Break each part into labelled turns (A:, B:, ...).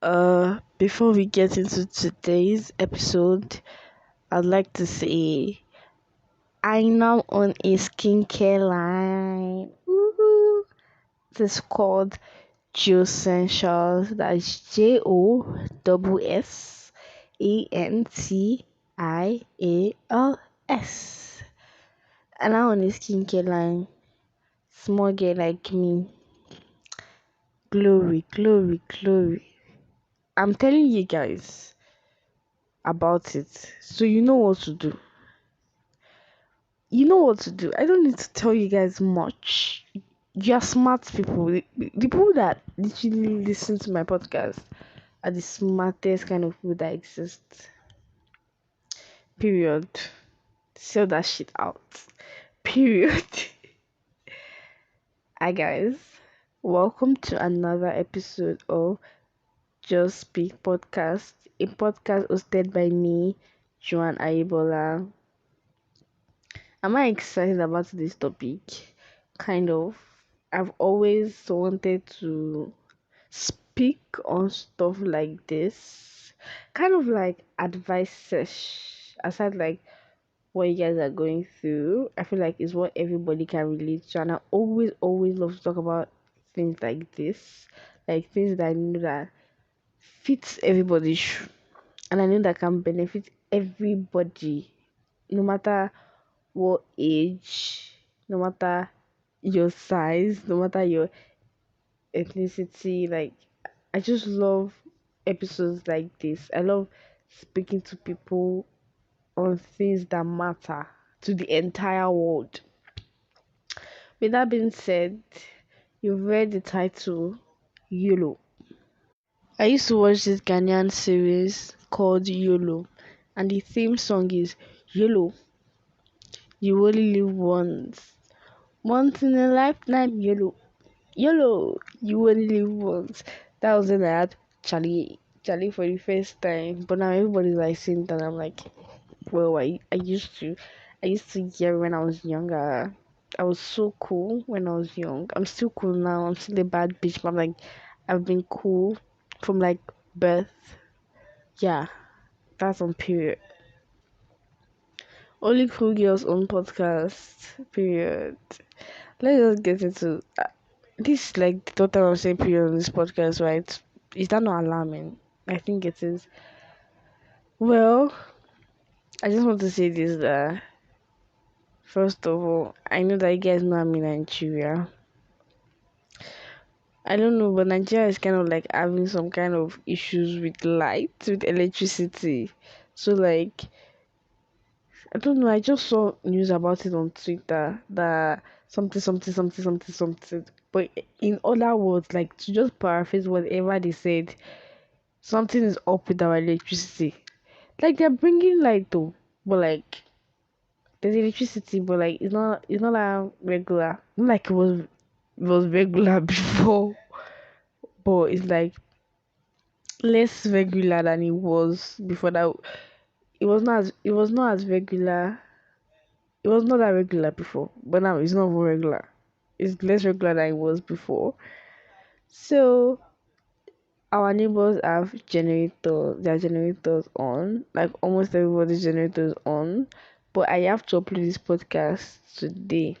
A: Before we get into today's episode, I'd like to say I now own a skincare line. Woohoo! This is called Essentials. That's JOSSANTIALS. And I own a skincare line. Small girl like me. Glory, glory, glory. I'm telling you guys about it. So you know what to do. You know what to do. I don't need to tell you guys much. You're smart people. The people that literally listen to my podcast are the smartest kind of people that exist. Period. Sell that shit out. Period. Hi guys. Welcome to another episode of Just Speak Podcast. A podcast hosted by me, Joan. Am I excited about this topic? Kind of. I've always wanted to speak on stuff like this. Kind of like advice sesh. Aside like what you guys are going through. I feel like it's what everybody can relate to. And I always love to talk about things like this. Like things that I know that fits everybody's shoe. And I know that can benefit everybody. No matter what age, no matter your size, no matter your ethnicity. Like, I just love episodes like this. I love speaking to people on things that matter to the entire world. With that being said, you've read the title YOLO. I used to watch this Ghanaian series called YOLO, and the theme song is YOLO, you only live once. Once in a lifetime, YOLO. YOLO, you only live once. That was when I had Charlie for the first time. But now everybody's like saying that. I'm like, well, I used to hear when I was younger. I was so cool when I was young. I'm still cool now. I'm still a bad bitch, but I'm like, I've been cool from like birth. Yeah, that's on period. Only cool girls on podcast. Period. Let's just get into this is like the third time I'm saying period on this podcast, right? Is that not alarming? I think it is. Well, I just want to say this that first of all, I know that you guys know I'm in Nigeria. I don't know, but Nigeria is kind of like having some kind of issues with light, with electricity. So like I don't know, I just saw news about it on Twitter that something. But in other words, like to just paraphrase whatever they said, something is up with our electricity. Like they're bringing light though, but like there's electricity, but like it's not like regular. Not like it was regular before, but it's like less regular than it was before that. It was not as regular. It was not that regular before, but now it's not more regular. It's less regular than it was before. So our neighbors have their generators on, like almost everybody's generators on. But I have to upload this podcast today.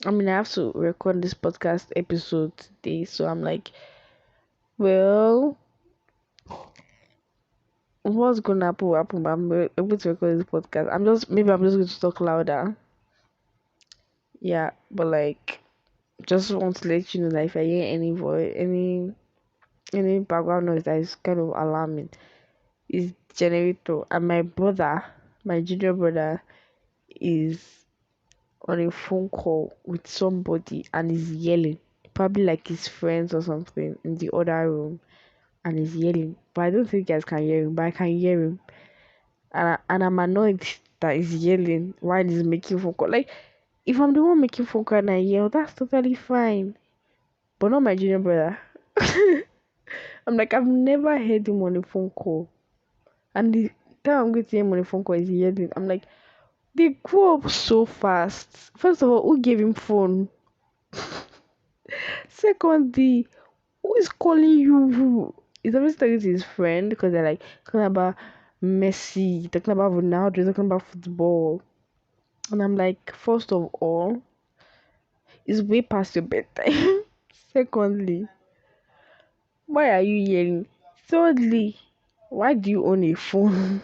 A: I mean, I have to record this podcast episode today. So I'm like, well, what's gonna happen will happen, but I'm able to record this podcast. Maybe I'm just going to talk louder. Yeah, but like, just want to let you know that if I hear any voice, any background noise that is kind of alarming, is generator. And my junior brother, is on a phone call with somebody and is yelling, probably like his friends or something in the other room, and is yelling. But I don't think you guys can hear him, but I can hear him, and I'm annoyed that he's yelling while he's making phone call. Like if I'm the one making phone call and I yell, that's totally fine, but not my junior brother. I'm like, I've never heard him on a phone call. And the time I'm going to hear him on a phone call is yelling. I'm like, they grew up so fast. First of all, who gave him phone? Secondly, who is calling you? He's always talking to his friend because they're like talking about Messi, talking about Ronaldo, talking about football. And I'm like, first of all, it's way past your bedtime. Secondly, why are you yelling? Thirdly, why do you own a phone?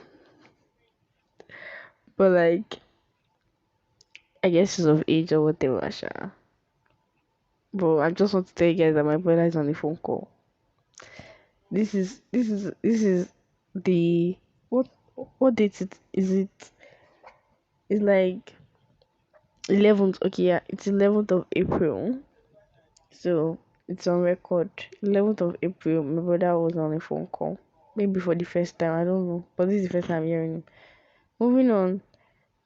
A: But like, I guess he's of age or whatever, sha. But I just want to tell you guys that my brother is on the phone call. This is the what what date is it? It's like 11th. Okay, yeah, it's 11th of April. So it's on record. 11th of April. My brother was on a phone call. Maybe for the first time. I don't know. But this is the first time I'm hearing him. Moving on.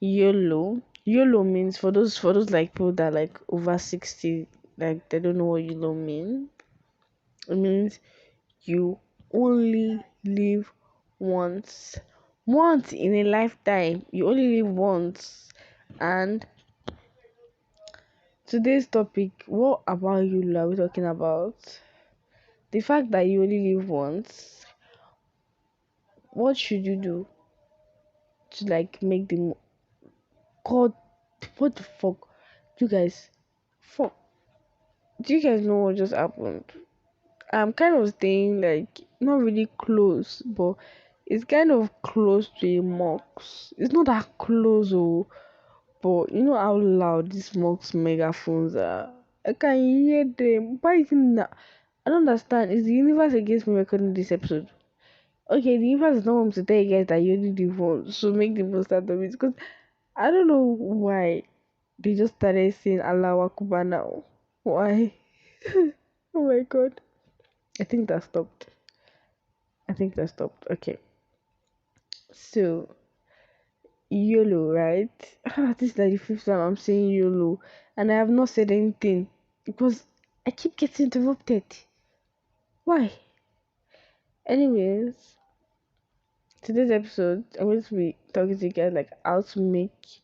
A: YOLO. YOLO means for those like people that like over 60, like they don't know what YOLO means. It means you only live once. Once in a lifetime. You only live once. And today's topic, what about YOLO are we talking about? The fact that you only live once. What should you do to like make God, what the fuck? You guys, fuck. Do you guys know what just happened? I'm kind of staying like not really close, but it's kind of close to a mosque. It's not that close, oh, but you know how loud these mosque megaphones are. I can hear them. Why is it not? I don't understand. Is the universe against me recording this episode? Okay, the universe is not want to tell you guys that you need the phone, so make the most out of it. Because I don't know why they just started saying Allah Akbar now. Why? Oh my god. I think that stopped. I think that stopped. Okay. So, YOLO, right? This is like the fifth time I'm saying YOLO. And I have not said anything. Because I keep getting interrupted. Why? Anyways, today's episode, I'm going to be talking to you guys like how to make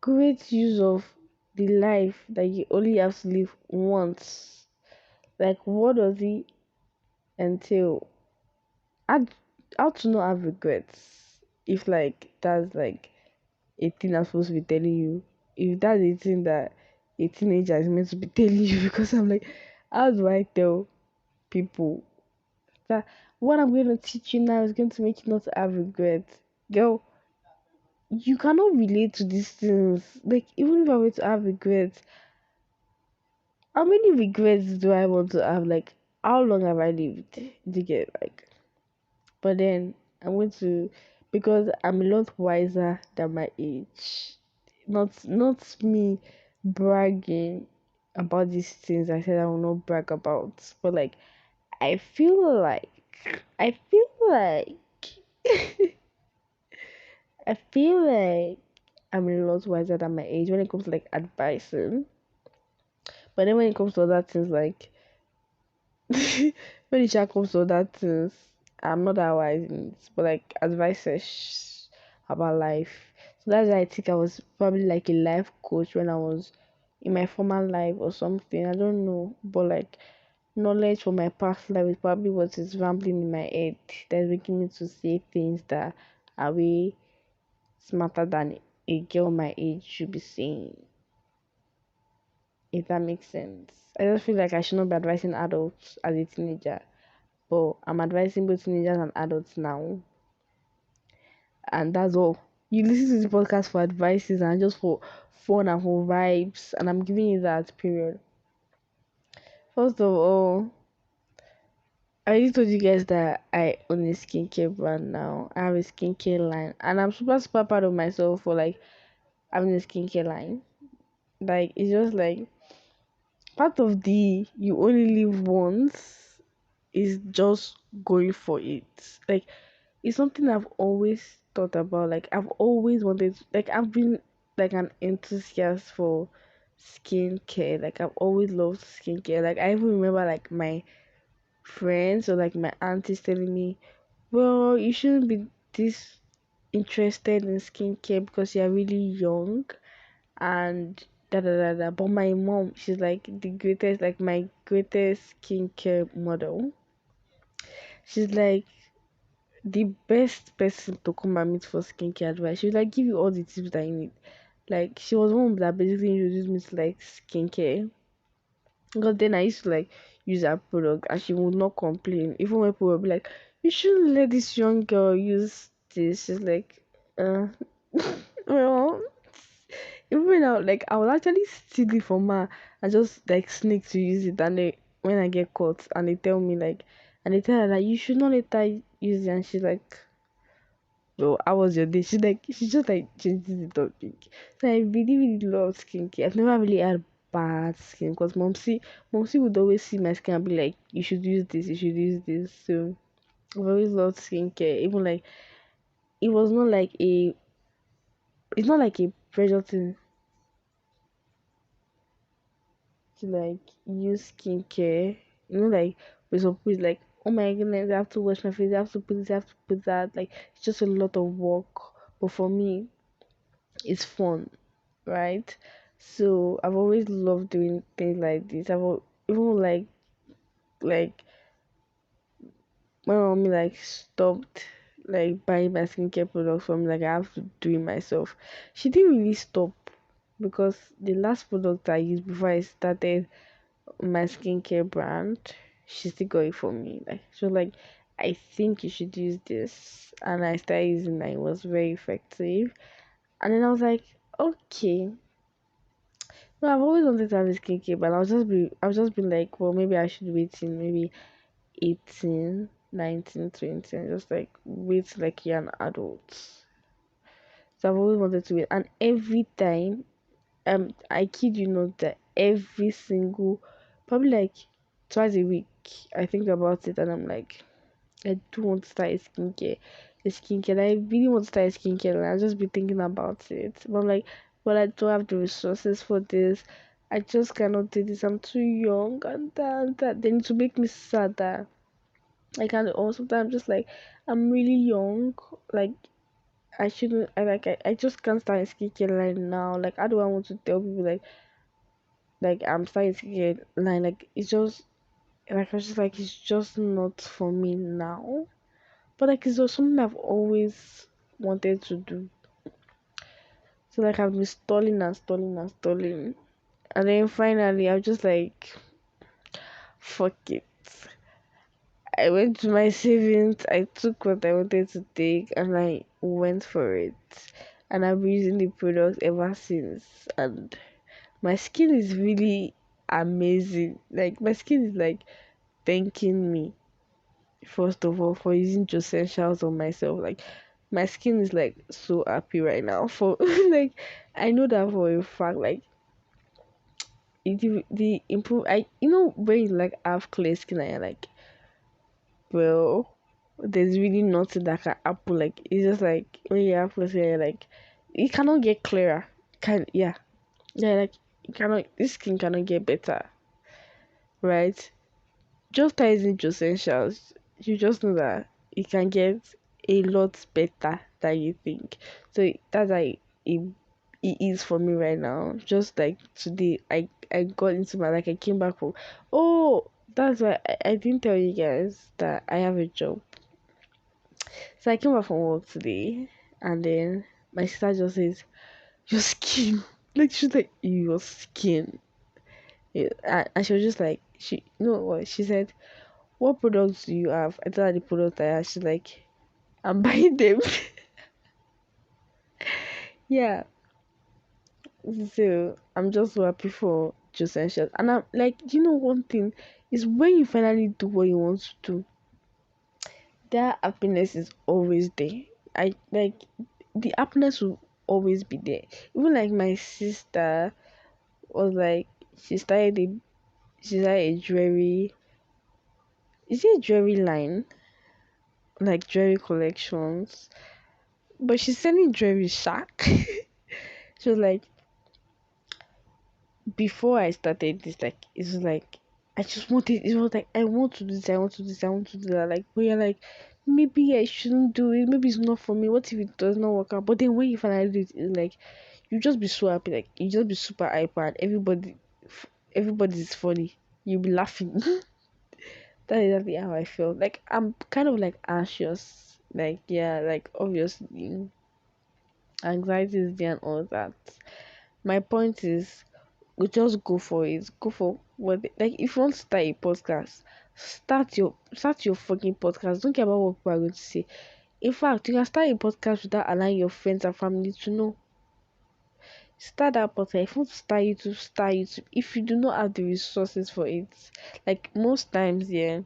A: great use of the life that you only have to live once. Like, what does it entail? How, how to not have regrets if like that's like a thing I'm supposed to be telling you. If that's a thing that a teenager is meant to be telling you, because I'm like, how do I tell people that what I'm going to teach you now is going to make you not have regrets? Girl, you cannot relate to these things. Like, even if I were to have regrets, how many regrets do I want to have? Like, how long have I lived? Do you get like? But then I'm going to, because I'm a lot wiser than my age. Not me bragging about these things. I said I will not brag about, but like I feel like I feel like I feel like I'm a lot wiser than my age when it comes to like advising. But then when it comes to other things like when it just comes to other things, I'm not that wise in it. But like advices about life. So that's why I think I was probably like a life coach when I was in my former life or something. I don't know. But like knowledge from my past life is probably what is rambling in my head that's making me to say things that are way smarter than a girl my age should be saying. If that makes sense. I just feel like I should not be advising adults as a teenager. But I'm advising both teenagers and adults now. And that's all. You listen to the podcast for advices and just for fun and for vibes. And I'm giving you that period. First of all, I already told you guys that I own a skincare brand now. I have a skincare line. And I'm super, super proud of myself for like having a skincare line. Like, it's just like part of the you only live once is just going for it. Like, it's something I've always thought about. Like, I've always wanted, like, I've been like an enthusiast for skincare. Like, I've always loved skincare. Like, I even remember like my friends or like my aunties telling me, well, you shouldn't be this interested in skincare because you're really young and da da da da. But my mom, she's like the greatest, like my greatest skincare model. She's like the best person to come and meet for skincare advice. She would like give you all the tips that you need. Like she was one that basically introduced me to like skincare. Because then I used to like use her product and she would not complain. Even when people would be like, you shouldn't let this young girl use this. She's like, uh well, even now, like I will actually steal it from her and just like sneak to use it. And they, when I get caught and they tell me like, and they tell her that you should not let her use it, and she's like, well, how was your day? She's like, she just like changes the topic. So I really, really love skincare. I've never really had bad skin because momsy would always see my skin and be like, you should use this, you should use this. So I've always loved skincare. Even like, it was not like a, it's not like a pressure thing to like use skincare. You know, like with some people, it's like, oh my goodness, I have to wash my face, I have to put this, I have to put that. Like, it's just a lot of work. But for me, it's fun, right? So I've always loved doing things like this. Even like my mommy like stopped like buying my skincare products from like I have to do it myself. She didn't really stop because the last product I used before I started my skincare brand, she still got it for me. Like she was like, I think you should use this, and I started using it. It was very effective, and then I was like, okay. No, I've always wanted to have a skincare, but I'll just be like, well, maybe I should wait till maybe 18, 19, 20, and just like wait like you're an adult. So I've always wanted to wait, and every time, I kid you not that every single, probably like twice a week, I think about it, and I'm like, I do want to start a skincare. I really want to start a skincare, and I'll just be thinking about it. But I'm like, well, I don't have the resources for this. I just cannot do this. I'm too young, and that. Then to make me sad that I can't. Or sometimes just like I'm really young. Like I shouldn't. I just can't start a skincare line now. Like how do I want to tell people like I'm starting a skincare line? Like it's just like I was just like it's just not for me now. But like it's just something I've always wanted to do. So like I've been stalling and stalling and stalling. And then finally I'm just like fuck it. I went to my savings, I took what I wanted to take and I went for it. And I've been using the product ever since, and my skin is really amazing. Like my skin is like thanking me first of all for using just essentials on myself. Like my skin is like so happy right now for like I know that for a fact. Like the improve I you know when you like have clear skin and you're like, well, there's really nothing that can happen. Like it's just like when you have clear skin you're like it cannot get clearer. Can yeah. Yeah, like it cannot this skin cannot get better, right? Just ties into essentials. You just know that it can get a lot better than you think. So that's like it is for me right now. Just like today, I got into my like I came back from. Oh, that's why I didn't tell you guys that I have a job. So I came back from work today, and then my sister just says, "Your skin," like she's like, "Your skin." Yeah, and she was just like, you know what she said? What products do you have? I told her the product I have. She's like, I'm buying them. Yeah. So I'm just so happy for Just Essentials. And I'm like, you know one thing is when you finally do what you want to do, that happiness is always there. I like the happiness will always be there. Even like my sister was like she started a jewelry, is it a jewelry line? Like jewelry collections. But she's selling jewelry shack. She was like, before I started this, like it was like I just wanted it was like I want to do this, I want to do this, I want to do that. Like but you're like maybe I shouldn't do it, maybe it's not for me. What if it does not work out? But then when you finally do it, it's like you just be so happy, like you just be super hyper and everybody's funny. You'll be laughing. That is exactly how I feel. Like I'm kind of like anxious. Like yeah, like obviously anxiety is there and all that. My point is we just go for it. Go for what like if you want to start a podcast, start your fucking podcast. Don't care about what people are going to say. In fact, you can start a podcast without allowing your friends and family to know. Start that podcast. If you want to start YouTube, start YouTube. If you do not have the resources for it, like most times, yeah,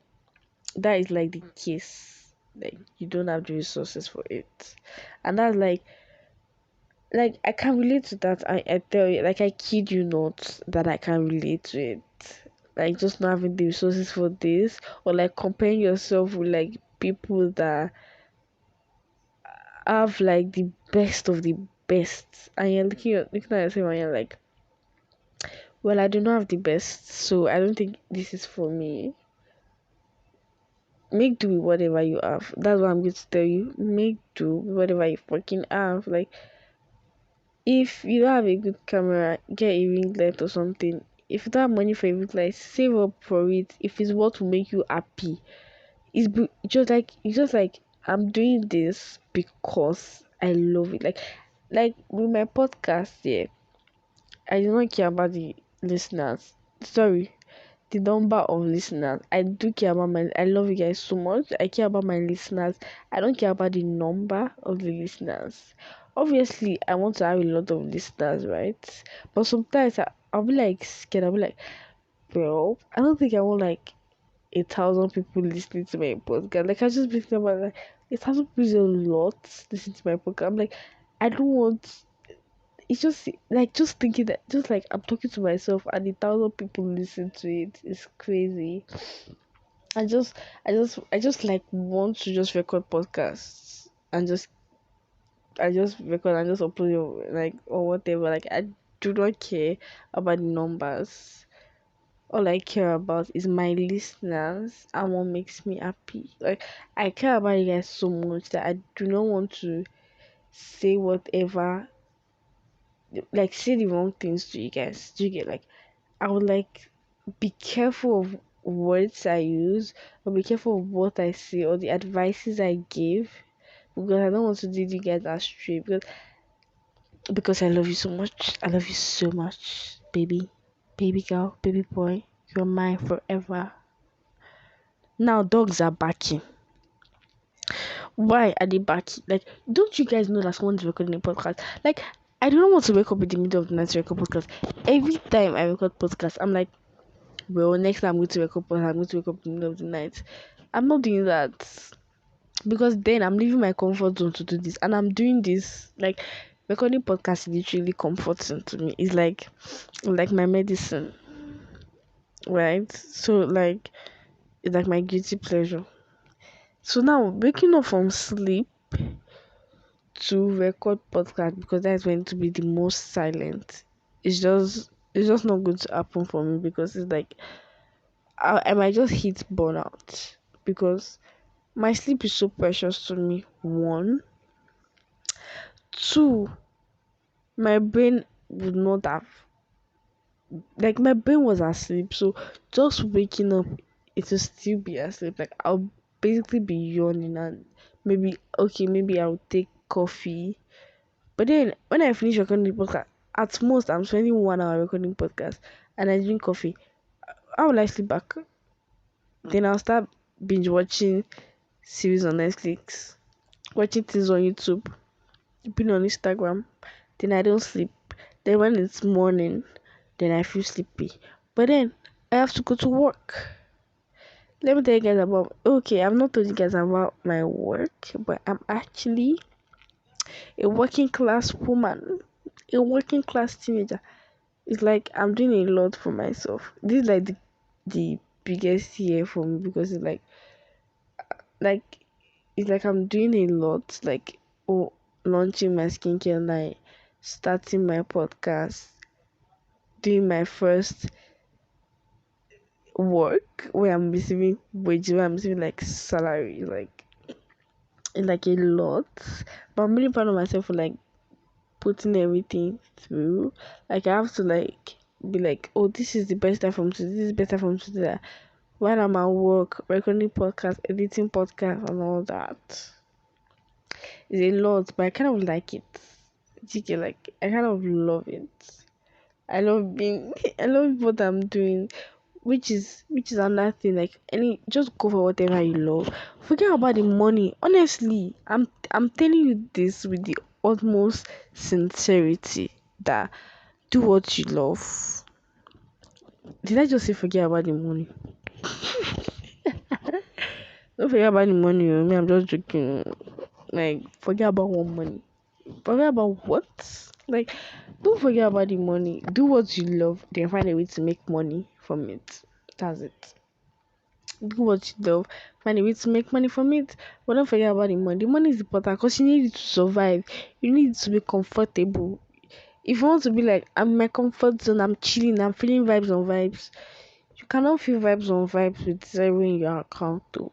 A: that is like the case. Like you don't have the resources for it, and that's like I can relate to that. I tell you, like I kid you not, that I can relate to it. Like just not having the resources for this, or like comparing yourself with like people that have like the best of the best, and you're looking at yourself and you're like, well, I do not have the best, so I don't think this is for me. Make do with whatever you have. That's what I'm going to tell you. Make do with whatever you fucking have. Like if you don't have a good camera, get a ring light or something. If you don't have money for a ring light, save up for it. If it's what will make you happy, it's just like I'm doing this because I love it. Like with my podcast, yeah, I do not care about the listeners. Sorry, the number of listeners. I do care about I love you guys so much. I care about my listeners. I don't care about the number of the listeners. Obviously, I want to have a lot of listeners, right? But sometimes I'll be like scared. I'll be like, bro, I don't think I want like 1,000 people listening to my podcast. Like I just be thinking about like 1,000 people is a lot listening to my podcast. I'm like, I don't want. It's just like just thinking that just like I'm talking to myself and 1,000 people listen to it. It's crazy. I just I just like want to just record podcasts and I just record and just upload it, like or whatever. Like I do not care about the numbers. All I care about is my listeners and what makes me happy. Like I care about you guys so much that I do not want to say whatever, like say the wrong things to you guys. Do you get like I would like be careful of words I use, or be careful of what I say or the advices I give, because I don't want to lead you guys astray, because I love you so much. I love you so much, baby. Baby girl, baby boy, you're mine forever. Now dogs are barking. Why are they barking? Like, don't you guys know that someone's recording a podcast? Like, I don't want to wake up in the middle of the night to record podcast. Every time I record podcast, I'm like, well, next time I'm going to wake up, I'm going to wake up in the middle of the night. I'm not doing that because then I'm leaving my comfort zone to do this, and I'm doing this like recording podcast is literally comforting to me. It's like my medicine, right? So like it's like my guilty pleasure. So now waking up from sleep to record podcast, because that's going to be the most silent. It's just not going to happen for me, because it's like I might just hit burnout, because my sleep is so precious to me. One, two, my brain would not have, like my brain was asleep, so just waking up, it will still be asleep. Like I'll basically be yawning, and maybe okay, maybe I'll take coffee. But then when I finish recording the podcast, at most I'm spending 1 hour recording podcast, and I drink coffee. How will I sleep back? Then I'll start binge watching series on Netflix, watching things on YouTube, being on Instagram. Then I don't sleep. Then when it's morning, then I feel sleepy. But then I have to go to work. Let me tell you guys about, okay, I've not told you guys about my work, but I'm actually a working class woman, a working class teenager. It's like I'm doing a lot for myself. This is like the biggest year for me, because like it's like I'm doing a lot, like oh, launching my skincare line, starting my podcast, doing my first work where I'm receiving wages, where I'm receiving like salary, like it's like a lot. But I'm really proud of myself for like putting everything through. Like I have to like be like, oh, this is the best time for me to do this, is the best time for me to do that. while I'm at work, recording podcast, editing podcast, and all that. It's a lot, but I kind of like it. Like I kind of love it. I love being, I love what I'm doing, which is another thing. Like any, just go for whatever you love. Forget about the money. Honestly, I'm telling you this with the utmost sincerity that do what you love. Did I just say forget about the money? Don't forget about the money. Me, I'm just joking. Like forget about one money. Forget about what? Like, don't forget about the money. Do what you love, then find a way to make money from it. That's it. Do what you love, find a way to make money from it. But don't forget about the money. The money is important because you need it to survive. You need it to be comfortable. If you want to be like, I'm in my comfort zone, I'm chilling, I'm feeling vibes on vibes. You cannot feel vibes on vibes with zero in your account, though.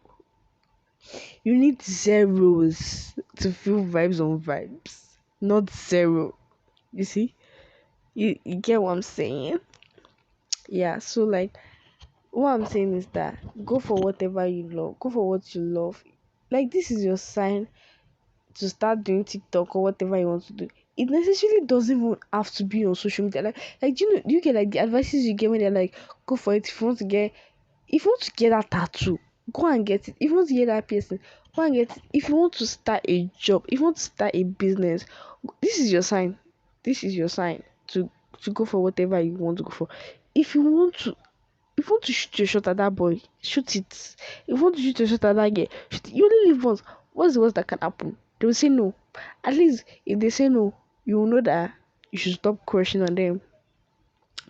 A: You need zeros to feel vibes on vibes, not zero. You see? You get what I'm saying? Yeah, so like what I'm saying is that go for whatever you love, go for what you love. Like this is your sign to start doing TikTok or whatever you want to do. It necessarily doesn't even have to be on social media. Like do you get like the advices you get when they're like go for it if you want to get that tattoo, go and get it. If you want to get that piercing, go and get it. If you want to start a job, if you want to start a business, this is your sign. This is your sign to go for whatever you want to go for. If you want to if you want to shoot your shot at that boy, shoot it. If you want to shoot your shot at that girl, shoot it. You only live once. What's the worst that can happen? They will say no. At least if they say no, you will know that you should stop crushing on them.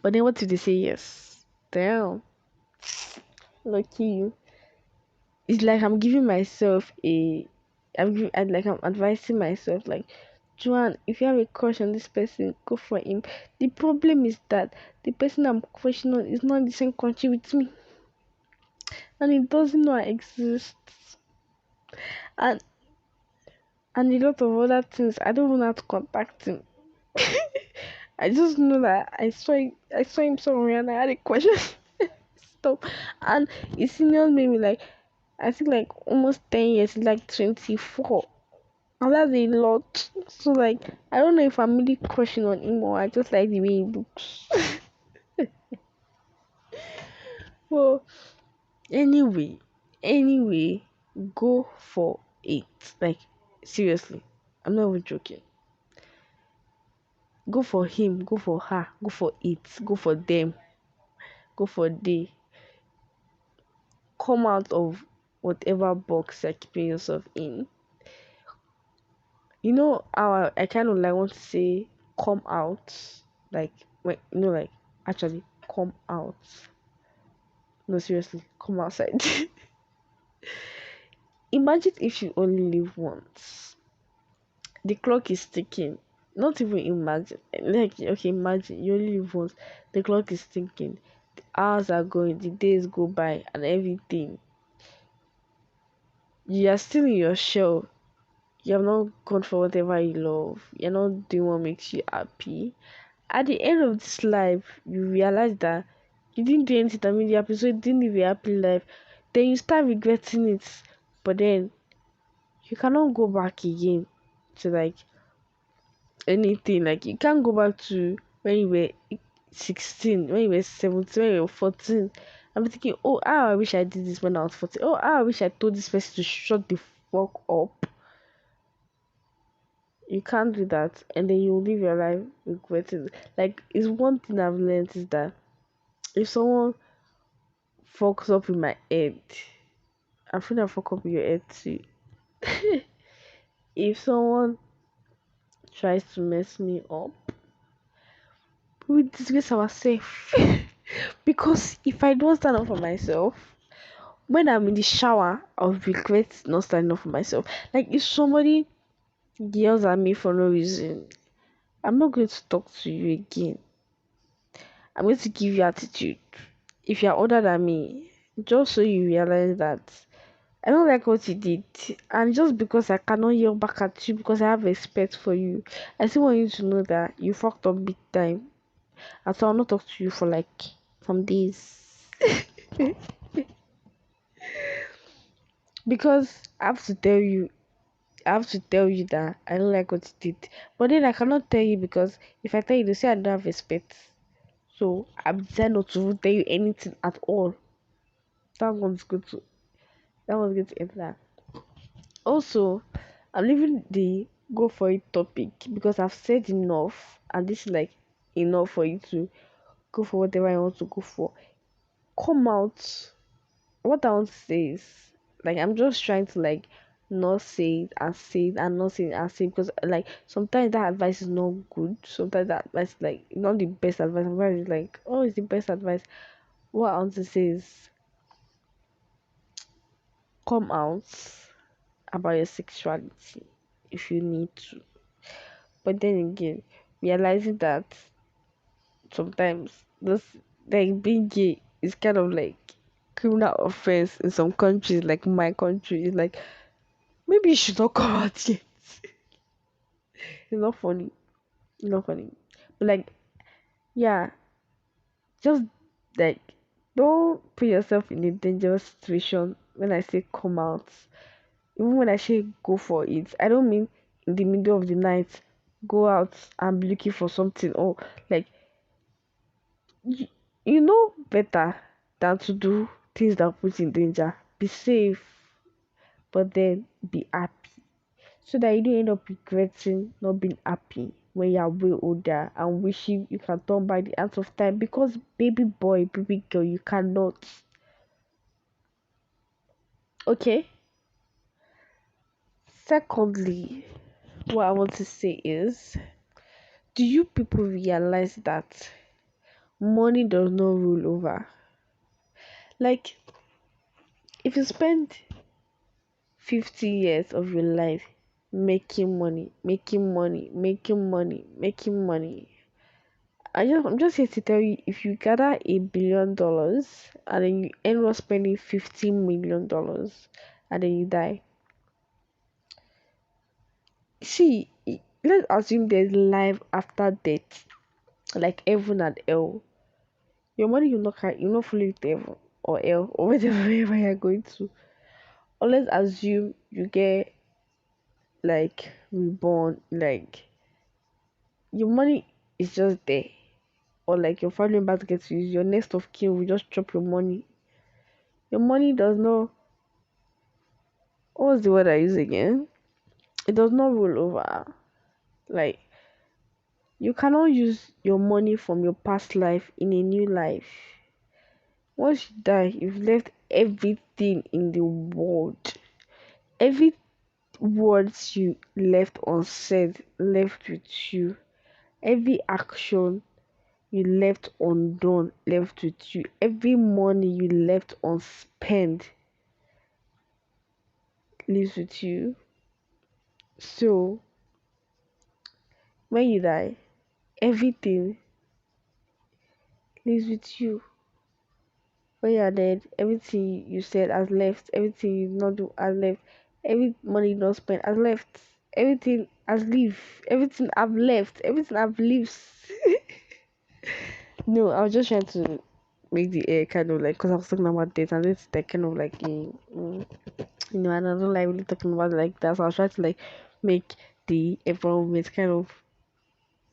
A: But then what if they say yes? Damn. Lucky you. It's like I'm giving myself I'm advising myself like, Joan, if you have a crush on this person, go for him. The problem is that the person I'm crushing on is not in the same country with me, and he doesn't know I exist, and a lot of other things. I don't even have to contact him. I just know that I saw him somewhere and I had a question. Stop, and his senior made me like I think like almost 10 years, like 24. And that's a lot. So like I don't know if I'm really crushing on him or I just like the way he looks. Well, anyway, anyway, go for it. Like seriously, I'm not even joking. Go for him, go for her, go for it, go for them, go for they. Come out of whatever box you're keeping yourself in. You know how I kind of like want to say come out, like when like actually come out. No, seriously, come outside. Imagine if you only live once. The clock is ticking. Not even imagine. Like, okay, imagine you only live once. The clock is ticking. The hours are going. The days go by, and everything. You are still in your shell. You have not gone for whatever you love. You're not doing what makes you happy. At the end of this life, you realize that you didn't do anything that made you happy, so you didn't live a happy life. Then you start regretting it. But then you cannot go back again to like anything. Like you can't go back to when you were 16, when you were 17, when you were 14. I'm thinking, oh, how I wish I did this when I was 14. Oh, how I wish I told this person to shut the fuck up. You can't do that, and then you live your life regretting. Like, it's one thing I've learned is that if someone fucks up in my head, I'm sure that fuck up in your head too. If someone tries to mess me up, we disgrace ourselves. Because if I don't stand up for myself, when I'm in the shower, I'll regret not standing up for myself. Like if somebody yells at me for no reason, I'm not going to talk to you again. I'm going to give you attitude. If you're older than me, just so you realize that I don't like what you did, and just because I cannot yell back at you because I have respect for you, I still want you to know that you fucked up big time. And so I'll not talk to you for like some days. Because I have to tell you that I don't like what you did. But then I cannot tell you because if I tell you, they say I don't have respect. So I'm decided not to tell you anything at all. That one's good to that one's good to enter that. Also, I'm leaving the go for it topic because I've said enough, and this is like enough for you to go for whatever you want to go for. Come out. What I want to say is, like, I'm just trying to like not say it and say it and not say it and say it because like sometimes that advice is not good. Sometimes that advice is like not the best advice. Sometimes it's like, oh, it's the best advice. What I want to say is, come out about your sexuality if you need to. But then again, realizing that sometimes this like being gay is kind of like criminal offense in some countries, like my country. Is like maybe you should not come out yet. It's not funny. It's not funny. But like, yeah, just like don't put yourself in a dangerous situation when I say come out. Even when I say go for it, I don't mean in the middle of the night go out and be looking for something or like you, you know better than to do things that put you in danger. Be safe, but then be happy so that you don't end up regretting not being happy when you are way older and wishing you can turn back the hands of time because baby boy, baby girl, you cannot. Okay. Secondly, what I want to say is, do you people realize that money does not rule over? Like, if you spend 50 years of your life making money, making money, making money, making money, I'm just here to tell you if you gather $1 billion and then you end up spending $15 million and then you die. See, let's assume there's life after death, like heaven and hell. Your money you not fully with heaven or hell or whatever you're going to. Or let's assume you get like reborn, like your money is just there. Or like your family members get to use your next of kin will just chop your money. Your money does not, what's the word I use again? It does not roll over. Like you cannot use your money from your past life in a new life. Once you die, you've left everything in the world. Every words you left unsaid left with you. Every action you left undone left with you. Every money you left unspent lives with you. So when you die, everything lives with you. When you are dead, everything you said has left, everything you did not do has left, every money you not spent has left, everything has leave, everything I've left, everything I've lived. No, I was just trying to make the air kind of like because I was talking about this and it's like kind of like and I don't like really talking about it like that. So I was trying to like make the environment kind of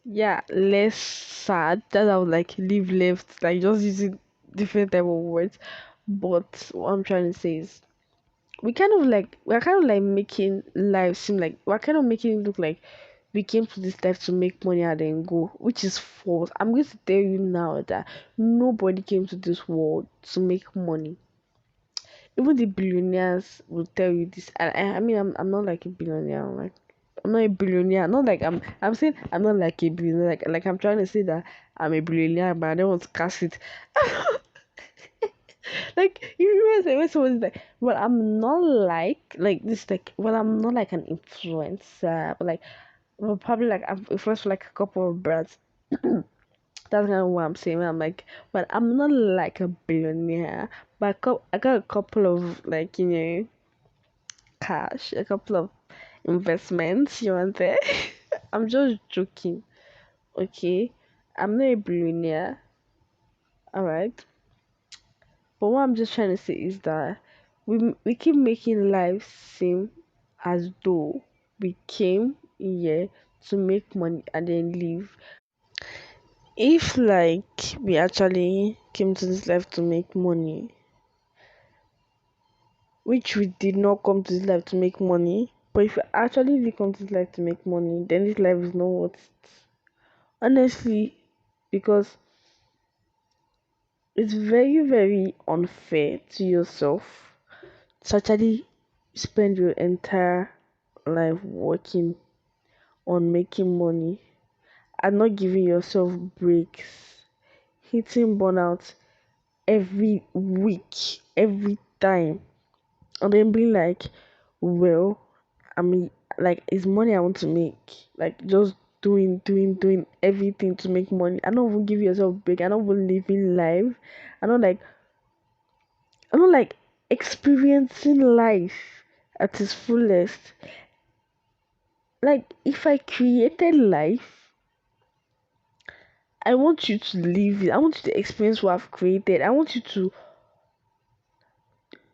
A: less sad. That I would like leave left, like just using different type of words. But what I'm trying to say is we're kind of like making life seem like we're kind of making it look like we came to this life to make money and then go, which is false. I'm going to tell you now that nobody came to this world to make money. Even the billionaires will tell you this. I mean, I'm not like a billionaire. I'm not a billionaire. Not like I'm saying I'm not like a billionaire. Like I'm trying to say that I'm a billionaire, but I don't want to cast it. Like you remember when someone's like, well, I'm not like this. Like, well, I'm not like an influencer, but like, well, probably like I've influenced for like a couple of brands. That's kind of what I'm saying. I'm like, but I'm not like a billionaire, but I got a couple of like cash, a couple of investments here and there. I'm just joking, okay? I'm not a billionaire, all right. But what I'm just trying to say is that we keep making life seem as though we came here to make money and then leave. If like we actually came to this life to make money, which we did not come to this life to make money, but if we actually did come to this life to make money, then this life is not worth it. Honestly, because it's very, very unfair to yourself to actually spend your entire life working on making money and not giving yourself breaks, hitting burnout every week, every time, and then being like, well, I mean, like, it's money I want to make, like, just doing everything to make money. I don't even give yourself break. I don't even living life. I don't like, I don't like experiencing life at its fullest. Like, if I created life, I want you to live it. I want you to experience what I've created. I want you to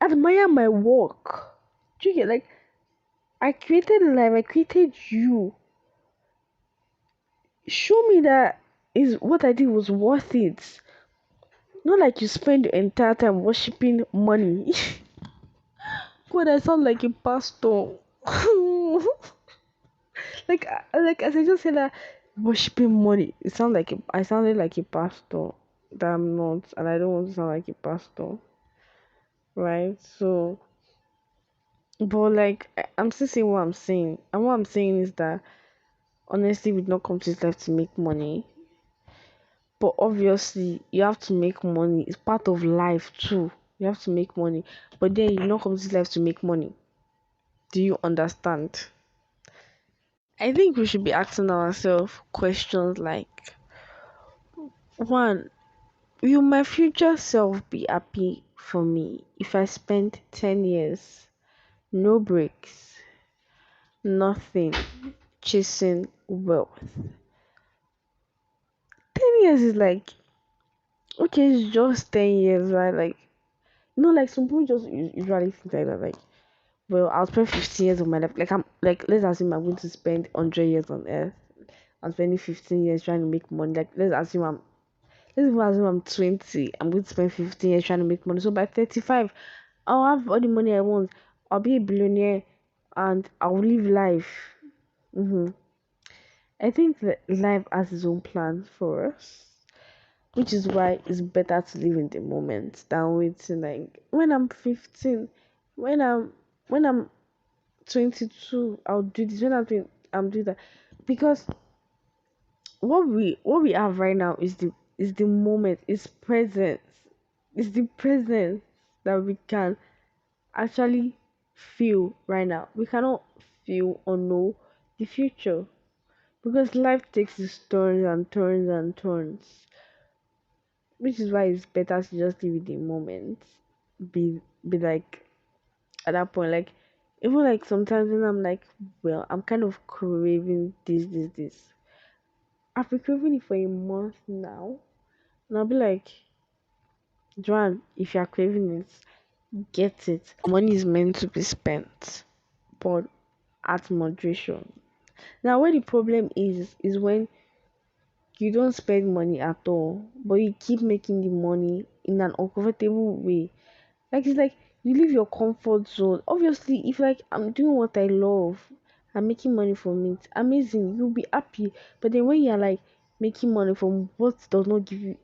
A: admire my work. Do you get, like, I created life, I created you. Show me that is what I did was worth it. Not like you spend your entire time worshiping money. God, I sound like a pastor. Like as I just said that worshiping money. It sounds like I sounded like a pastor that I'm not, and I don't want to sound like a pastor, right? So, but like I'm still saying what I'm saying, and what I'm saying is that honestly, we did not come to this life to make money, but obviously you have to make money. It's part of life too. You have to make money, but then you did not come to this life to make money. Do you understand? I think we should be asking ourselves questions like, one, will my future self be happy for me if I spend 10 years, no breaks, nothing, chasing wealth? 10 years is like, okay, it's just 10 years, right? Like, like some people just usually think like that. Like, well, I'll spend 15 years of my life. Like, I'm like, let's assume I'm going to spend 100 years on earth. I'm spending 15 years trying to make money. Like, let's even assume I'm 20. I'm going to spend 15 years trying to make money. So by 35, I'll have all the money I want. I'll be a billionaire and I'll live life. hmm I think that life has its own plans for us, which is why it's better to live in the moment than waiting. Like when I'm 15, when I'm when I'm 22, I'll do this. When I'm doing that, because what we have right now is the moment, is presence, is the presence that we can actually feel right now. We cannot feel or know the future because life takes its turns and turns and turns, which is why it's better to just live in the moment. Be like at that point, like even like sometimes when I'm like, well, I'm kind of craving this. I've been craving it for a month now, and I'll be like, Joan, if you're craving it, get it. Money is meant to be spent, but at moderation. Now, where the problem is when you don't spend money at all, but you keep making the money in an uncomfortable way. Like it's like you leave your comfort zone. Obviously, if like I'm doing what I love, I'm making money from it. Amazing, you'll be happy. But then when you're like making money from what does not give you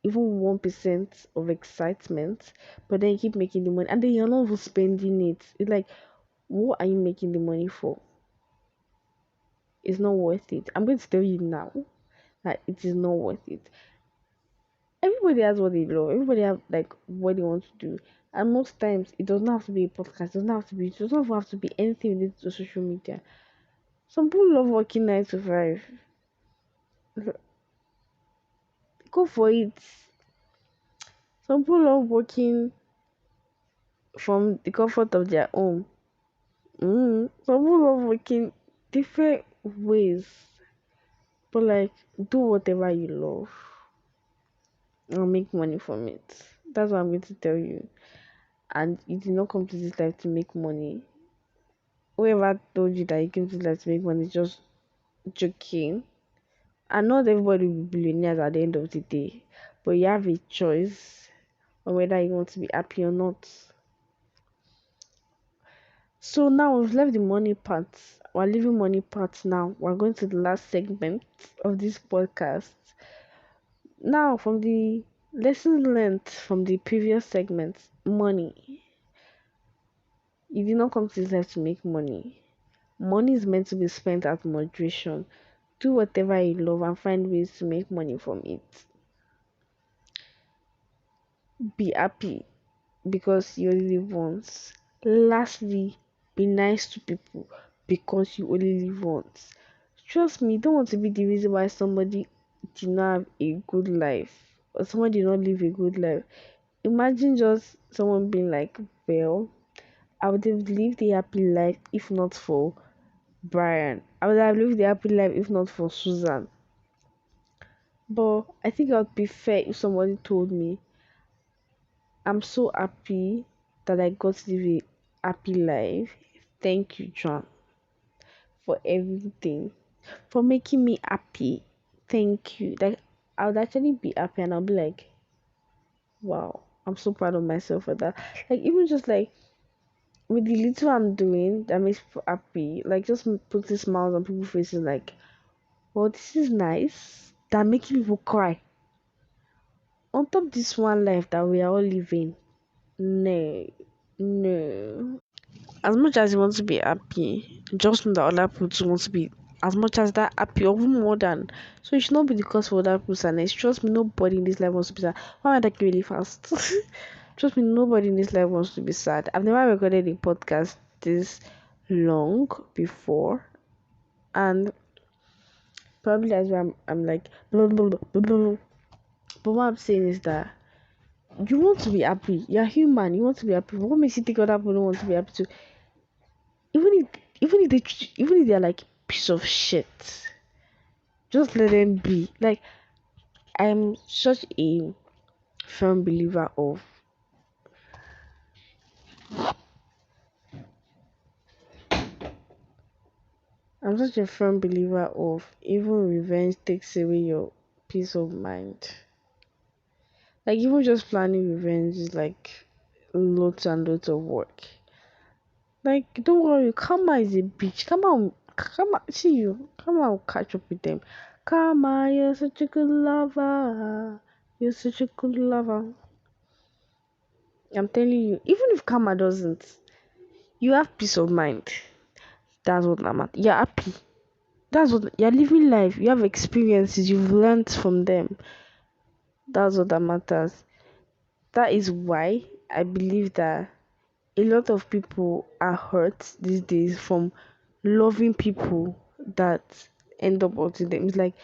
A: even 1% of excitement, but then you keep making the money and then you're not even spending it. It's like, what are you making the money for? It's not worth it. I'm going to tell you now that it is not worth it. Everybody has what they love. Everybody have like what they want to do. And most times it does not have to be a podcast, it does not have to be anything related to social media. Some people love working 9 to 5. Go for it. Some people love working from the comfort of their home. Some people love working different ways. But like do whatever you love and make money from it. That's what I'm going to tell you. and you did not come to this life to make money. Whoever told you that you came to this life to make money is just joking. And not everybody will be billionaires at the end of the day. But you have a choice on whether you want to be happy or not. So now we've left the money part. We're leaving money part now. We're going to the last segment of this podcast. Now, from the lessons learned from the previous segment, money. You did not come to this life to make money. Money is meant to be spent at moderation. Do whatever you love and find ways to make money from it. Be happy because you only live once. Lastly, be nice to people because you only live once. Trust me, you don't want to be the reason why somebody did not have a good life or someone did not live a good life. Imagine just someone being like, well, I would have lived a happy life if not for Brian. I would have lived a happy life if not for Susan. But I think it would be fair if somebody told me, I'm so happy that I got to live a happy life. Thank you, Joan, for everything, for making me happy. Thank you. Like, I would actually be happy and I'll be like, wow, I'm so proud of myself for that. Like, even just like with the little I'm doing that makes people happy, like just putting smiles on people's faces, like, well, this is nice. That making people cry. On top this one life that we are all living. No, no. As much as you want to be happy, just know that other people too want to be as much as that happy or even more than. So you should not be the cause for other people's sadness. Trust me, nobody in this life wants to be sad. Why am I talking really fast? Trust me, nobody in this life wants to be sad. I've never recorded a podcast this long before, and probably that's why I'm like blah, blah, blah, blah, blah. But what I'm saying is that you want to be happy. You're human. You want to be happy. What makes you think other people don't want to be happy too? Even if even if they're like piece of shit, just let them be. Like, I'm such a firm believer of I'm such a firm believer of even revenge takes away your peace of mind. Like, even just planning revenge is like loads and loads of work. Like, don't worry, karma is a bitch. Karma, see you. Karma will catch up with them. Karma, you're such a good lover. You're such a good lover. I'm telling you, even if karma doesn't, you have peace of mind. That's what matters. You're happy. That's what you're living life. You have experiences. You've learned from them. That's what that matters. That is why I believe that a lot of people are hurt these days from loving people that end up hurting them. It's like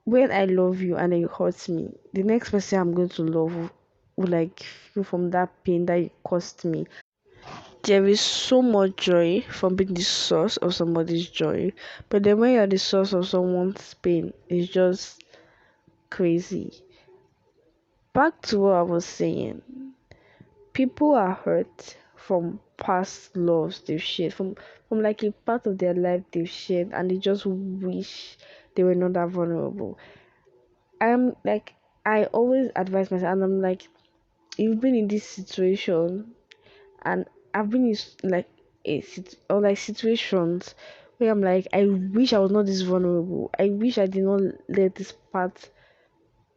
A: when I love you and then you hurt me, the next person I'm going to love will like feel from that pain that you caused me. There is so much joy from being the source of somebody's joy, but then when you're the source of someone's pain, it's just crazy. Back to what I was saying, people are hurt from past loves they've shared, from like a part of their life they've shared, and they just wish they were not that vulnerable. I'm like, I always advise myself, and I'm like, you've been in this situation, and I've been in like or like situations where I'm like, I wish I was not this vulnerable. I wish I did not let this part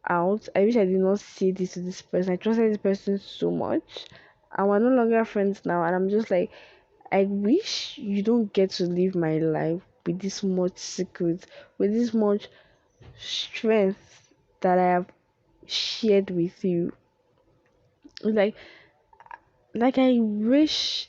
A: out. I wish I did not say this to this person. I trusted this person so much, and we're no longer friends now. And I'm just like, I wish you don't get to live my life with this much secret, with this much strength that I have shared with you. Like, I wish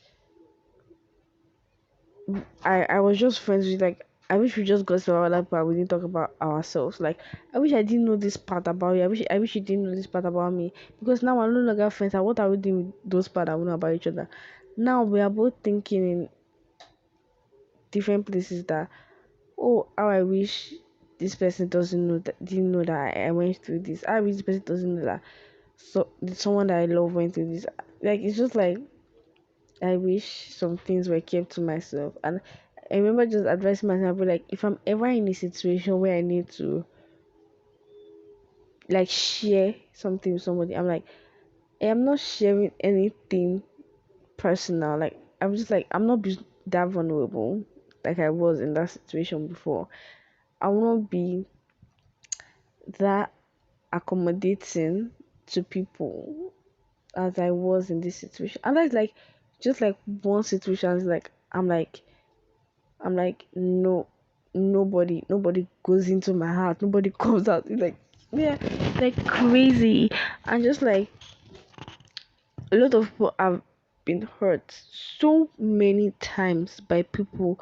A: I was just friends with, like, I wish we just got to our other part. We didn't talk about ourselves. Like, I wish I didn't know this part about you. I wish you didn't know this part about me, because now we're no longer friends. And what are we doing with those parts that we know about each other? Now we are both thinking in different places that, oh, how I wish this person doesn't know that, didn't know that I went through this. I wish this person doesn't know that, so someone that I love went through this. Like it's just like I wish some things were kept to myself. And I remember just advising myself, like, if I'm ever in a situation where I need to like share something with somebody, I'm like, I'm not sharing anything personal. Like, I'm just like, I'm not that vulnerable like I was in that situation before. I will not be that accommodating to people as I was in this situation. And that's like, just like one situation is like, I'm like, no, nobody goes into my heart, nobody comes out. It's like, yeah, like crazy. And just like a lot of people have been hurt so many times by people,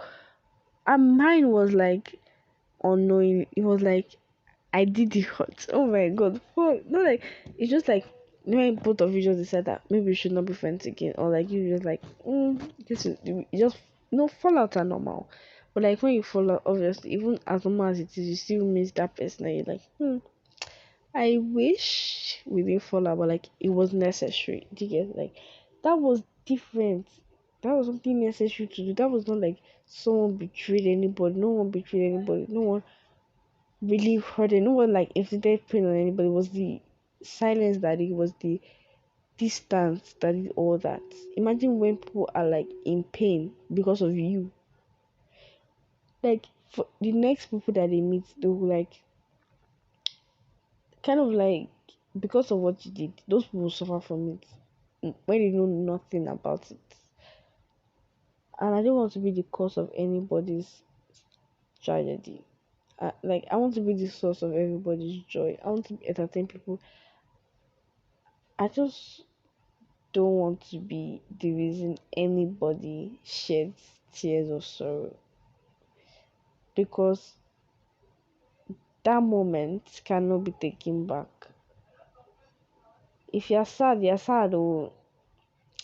A: and mine was like unknowing. It was like I did the hurt. Oh my god. No, like it's just like, when both of you just decide that maybe we should not be friends again, or like you just like, this is, you just, no, fallout are normal. But like when you fall out, obviously, even as normal as it is, you still miss that person, and you're like, I wish we didn't fall out, but like it was necessary. Do you get, like, that was different. That was something necessary to do. That was not like someone betrayed anybody. No one betrayed anybody. No one really hurt it. No one like inflicted pain on anybody. It was the silence that it was, the distance that is all that. Imagine when people are like in pain because of you. Like for the next people that they meet, they will like kind of like, because of what you did, those people will suffer from it when they know nothing about it. And I don't want to be the cause of anybody's tragedy. Like I want to be the source of everybody's joy. I want to entertain people. I just don't want to be the reason anybody sheds tears of sorrow, because that moment cannot be taken back. If you're sad, you're sad. Or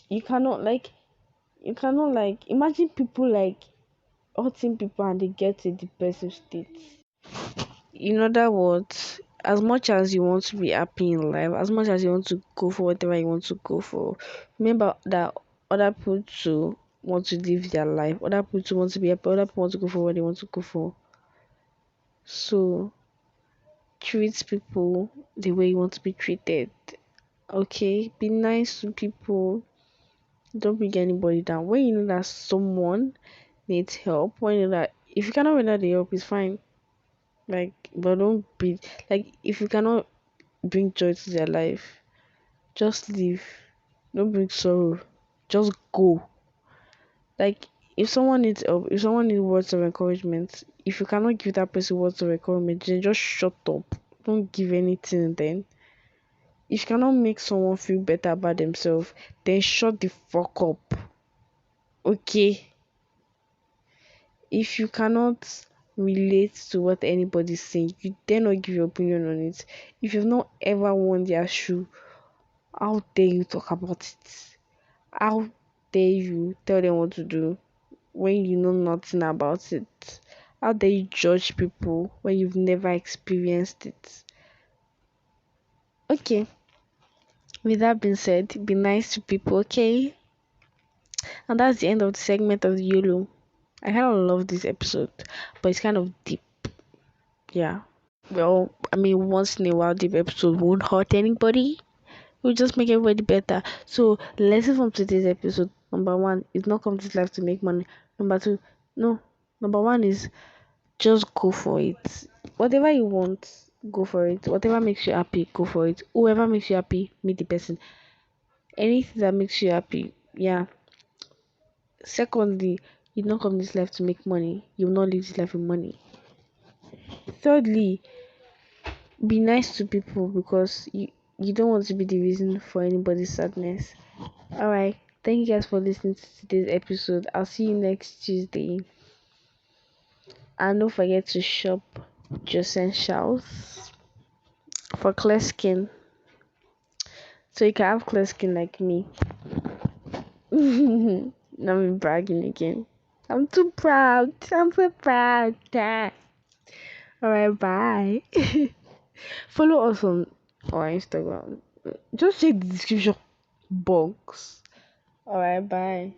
A: you cannot like, imagine people like hurting people and they get to a depressive state. In other words, as much as you want to be happy in life, as much as you want to go for whatever you want to go for, remember that other people too want to live their life, other people too want to be happy, other people want to go for what they want to go for. So treat people the way you want to be treated. Okay, be nice to people. Don't bring anybody down. When you know that someone needs help, when you know that if you cannot render the help, it's fine. Like, but don't be like, if you cannot bring joy to their life, just leave. Don't bring sorrow. Just go. Like, if someone needs help, if someone needs words of encouragement, if you cannot give that person words of encouragement, then just shut up. Don't give anything then. If you cannot make someone feel better about themselves, then shut the fuck up. Okay? If you cannot relate to what anybody's saying, you dare not give your opinion on it. If you've not ever worn their shoe, how dare you talk about it? How dare you tell them what to do when you know nothing about it? How dare you judge people when you've never experienced it? Okay, with that being said, be nice to people, okay? And that's the end of the segment of the YOLO. I kind of love this episode, but it's kind of deep. Yeah. Well, I mean, once in a while, deep episode won't hurt anybody. We'll just make everybody better. So, lesson from today's episode: number one, it's not come to this life to make money. Number two, no. Number one is just go for it. Whatever you want, go for it. Whatever makes you happy, go for it. Whoever makes you happy, meet the person. Anything that makes you happy, yeah. Secondly, you don't come this life to make money. You will not live this life with money. Thirdly, be nice to people, because you don't want to be the reason for anybody's sadness. All right, thank you guys for listening to today's episode. I'll see you next Tuesday, and don't forget to shop Joan Shells for clear skin, so you can have clear skin like me. Not me bragging again. I'm too proud. I'm so proud. All right, bye. Follow us on our Instagram. Just check the description. box. All right, bye.